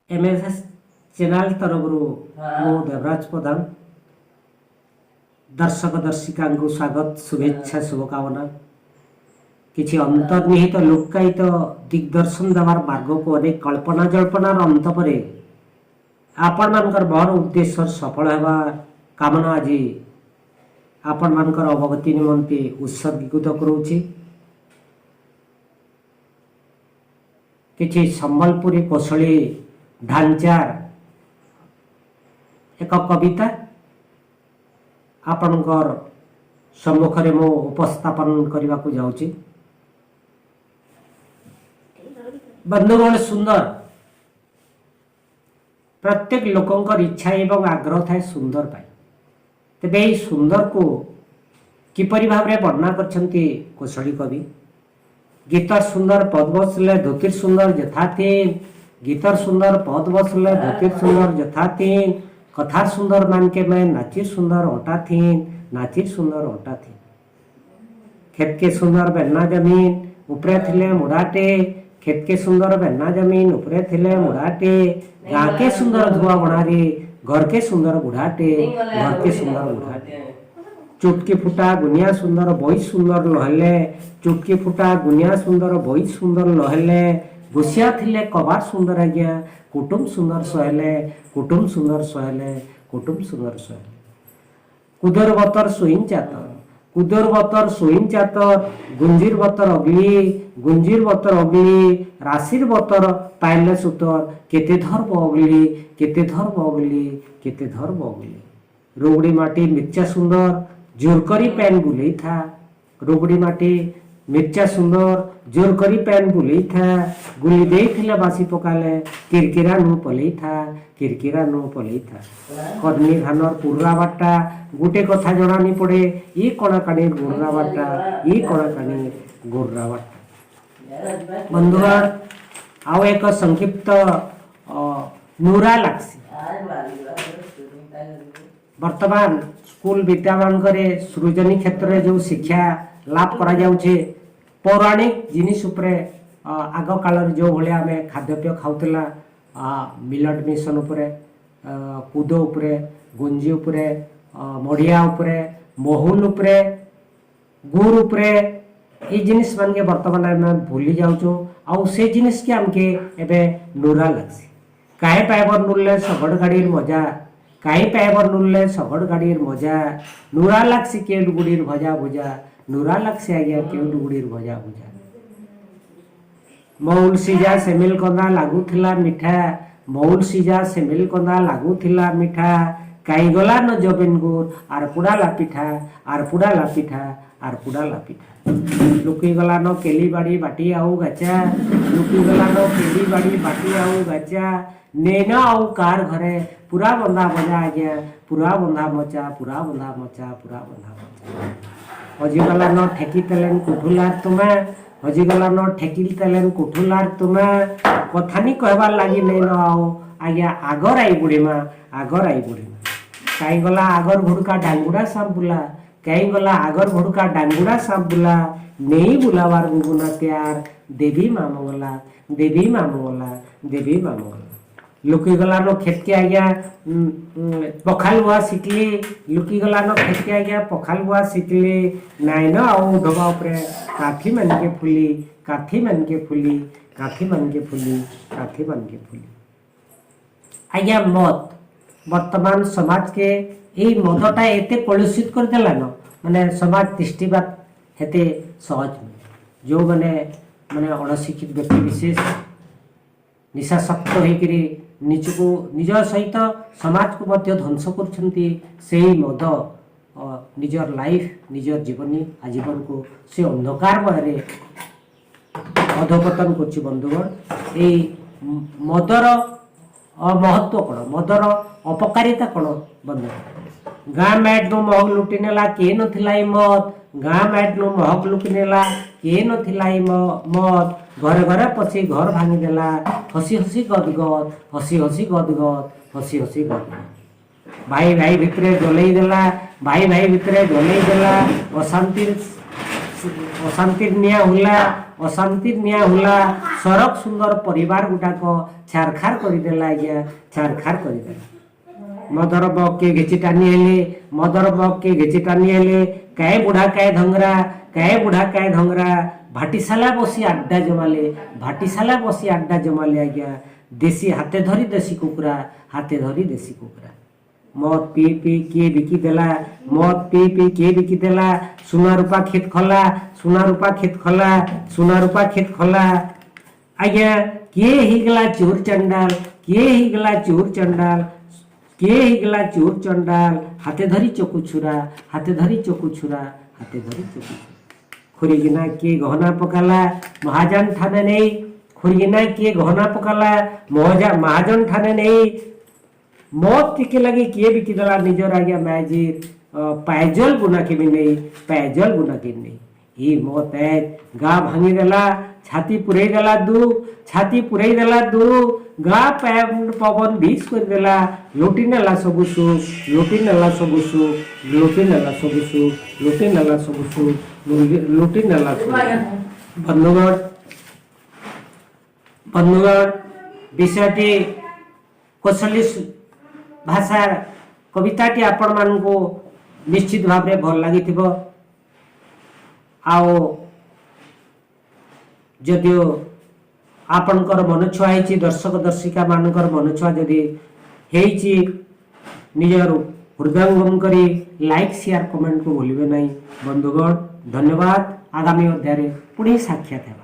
MSS channel तरफ मो देवराज प्रधान दर्शक दर्शिका को स्वागत शुभेच्छा शुभकामना किसी अंतर्निहित लुक्कायित दिग्दर्शन देवार मार्ग को अनेक कल्पना जल्पनार अंत पर आपण मानकर बड़ उद्देश्य सफल होगा कामना आज आपण मानकर अवगति निमंते उत्सर्गीकृत करूछि। किछि संबलपुरी कौशली ढांचार एक कविता आपणकर सम्मुखरे मो उपस्थापन करने को जाऊँगी। बंधुगण सुंदर प्रत्येक लोकंकर इच्छा एवं आग्रह थाए सुंदर पाए तेबे यही सुंदर को किपरि भाव में वर्णना करछंती कौशली कवि। गीतर सुंदर पद बसले धोतिर सुंदर जथा तीन गीतर सुंदर पद बसले धोतिर सुंदर जथा तीन कथार सुंदर मान के मैं नाचिर सुंदर ओटा थीन नाचिर सुंदर ओटा थीन खेत के सुंदर बेन्ना जमीन उपरे थिले मुड़ाटे खेत के सुंदर बेन्ना जमीन उपरे थिले मुड़ाटे गाँ के सुंदर धुआ बनारे घर के सुंदर बुढ़ाटे घर के सुंदर बुढ़ाटे चुटकी फुटा गुनिया सुंदर बही सुंदर लहले चुटकी फुटा गुनिया सुंदर बही सुंदर लहले घुसिया थिले कबार सुंदर आज्ञा कुटुम सुंदर सहले कुटुम सुंदर सहले कुटुम सुंदर सहले कुदर बतर सुइन चातर कुदर बतर सुइन चातर गुंजीर बतर अगली राशिर बतर पायले सुतर केते धर अगली केते धर अगली केते धर अगली रोगड़ी माटी मिर्चा सुंदर जोर करी पैन बुले था रोगड़ी माटी मिर्चा सुंदर जोर करी पैन बुले था गुली दे थिले बासी पकाले किरकिरा नु पले था किरकिरा नु पले था कदनी धानर पुर्रा बाटा गुटे कथा जणानी पड़े ई कणा कानी गुर्रा बाटा ई कणा कानी गुर्रा बाटा। बंधुगण आउ एक संक्षिप्त नुरा लागसी वर्तमान स्कूल विद्यामान सृजनी क्षेत्र में जो शिक्षा लाभ करा जाउछे पौराणिक जिनिस उपरे आग काल जो भाया आम खाद्यपेय खाऊला मिलट मिशन उपरे कूद उपरे गुंजी उपरे मढ़िया उपरे महुल उपरे गुड़ उपरे ये जिनिस मान के वर्तमान आम भूली जाऊँ आउ से जिनिस के आमके एबे नुरा लगसी काहे पाइबर नुरले शगड़ गाड़ी मजा काई पाइबर नुरले शगड़ गाड़ी मजा नुरा लागसी केउट गुड़ीर भजा भुजा नुरा लागसी आज्ञा केउट गुड़ीर भजा भुजा मौल सीजा सेमिल कंदा लागुथिला मिठा मौल सीजा सेमिल कंदा लागुथिला मिठा काई गला न जबिन गुर आर पुडाला पिठा आर पुडाला पिठा आर पुडाला पिठा लुकी गला न केली बाड़ी बाटी आउ गाचा लुकी गला न केली बाड़ी बाटी आउ गाचा नेन आउ कार घरे पूरा बंधा मजा आज्ञा पूरा बंधा मचा पूरा बंधा मचा पूरा बंधा मचा हजिगला न ठेकी तेलेन कुठुलार तुमे हजिगला न ठेकी तेलेन कुठुलार तुमे कथानी कहबार लागी नेन आउ आज्ञा आगर आई बुढ़ीमा आगर आई बुढ़ीमा कहीं गला आगर भुड़का डांगुड़ा सांप बुला कहीं गला आगर भुड़का डांगुड़ा सांप बुला नहीं बुलावार बुबुना प्यार देवी माँ मंगला देवी माँ मंगला देवी माँ मंगला लुकी गला नो खेत के आज्ञा पखाल बुआ शिकली लुकी गला नो खेत के आज्ञा पखाल बुआ शिकली नाइन आउ ढोबा उपरे काठी मन के फुली काठी मन के फुली काठी मन के फुली काठी मन के फुली आज्ञा मत वर्तमान समाज के यही मदटा एते कलुषित कर देला न माने समाज दृष्टिबाद हेते सहज जो माने माने अणशिक्षित व्यक्ति विशेष निशाशक्त होकरी निजको निज सहित समाज को मध्य ध्वंस करछंती सेही मद निजर लाइफ निजर जीवनी आजीवन को से अंधकार बहरे अधपतन करछि। बंधुगण ए मदर महत्व कौन मदर अपकारिता कौन बंधु गाँ मैट नो महक लुटी नेला के नथिला मत गाँ मैट नो महक लुटी नेला के नथिला मत घरे घरे पसी घर भांगी देला हसी हसी गदगद हसी हसी गदगद हसी हसी गदगद भाई भाई भितरे जलई देला भाई भाई भितरे जलई देला अशांतिर निया हुला अशांति निया होला सरक सुंदर परिवार गुटाक छारखार करदेला आज्ञा छारखार करदेला मदर बग के घेची टानी हेले मदर बग के घेची टानी हेले काय बुढ़ा काय धंगरा काय बुढ़ा काय धंगरा भाटीशाला बसी आड्डा जमाले भाटीशाला बसी आड्डा जमाले आज्ञा देसी हाथे धरी देसी कुकुरा हाथे धरी देसी कुकुरा मद पी पी किए बिकी देला मद पी पी किए बिकी देला सुना रूपा खेत खला सुना रूपा खेत खला सुना रूपा खेत खला आज्ञा किए ही गला चोर चंडाल किए ही गला चोर चंडाल किए ही गला चोर चंडाल हाथे धरी चकु छुरा हाथे धरी चकु छुरा हाथे धरी चकु छुरा खुरीगिना किए गहना पकाला महाजन ठाने नहीं खुरीगिना किए गहना पकाला महाजन ठाने नहीं मौत टिके लगी किए बिकी देला निजर आज्ञा मैजीर पैजल गुना के भी नहीं पैजल गुना के नहीं ही मौत है गा भांगी देला छाती पुरई देला दू छाती पुरई देला दू गा पवन बीस कर देला लुटी नेला सबु सुख लुटी नेला सबु सुख लुटी नेला सबु सुख लुटी नेला सबु सुख लुटी नेला सबु बंधुगण विषयटी कौशली भाषार कविताटी आपण मानको निश्चित भाव में भल लगी आओ जदियो आपणकर मन छुआ है दर्शक दर्शिका मानकर मन छुआ जदि हेची निजर हृदयंगम करी लाइक शेयर कमेंट को भूलिबे नहीं बंधुगण धन्यवाद आगामी अध्याय पुणी साक्षात है।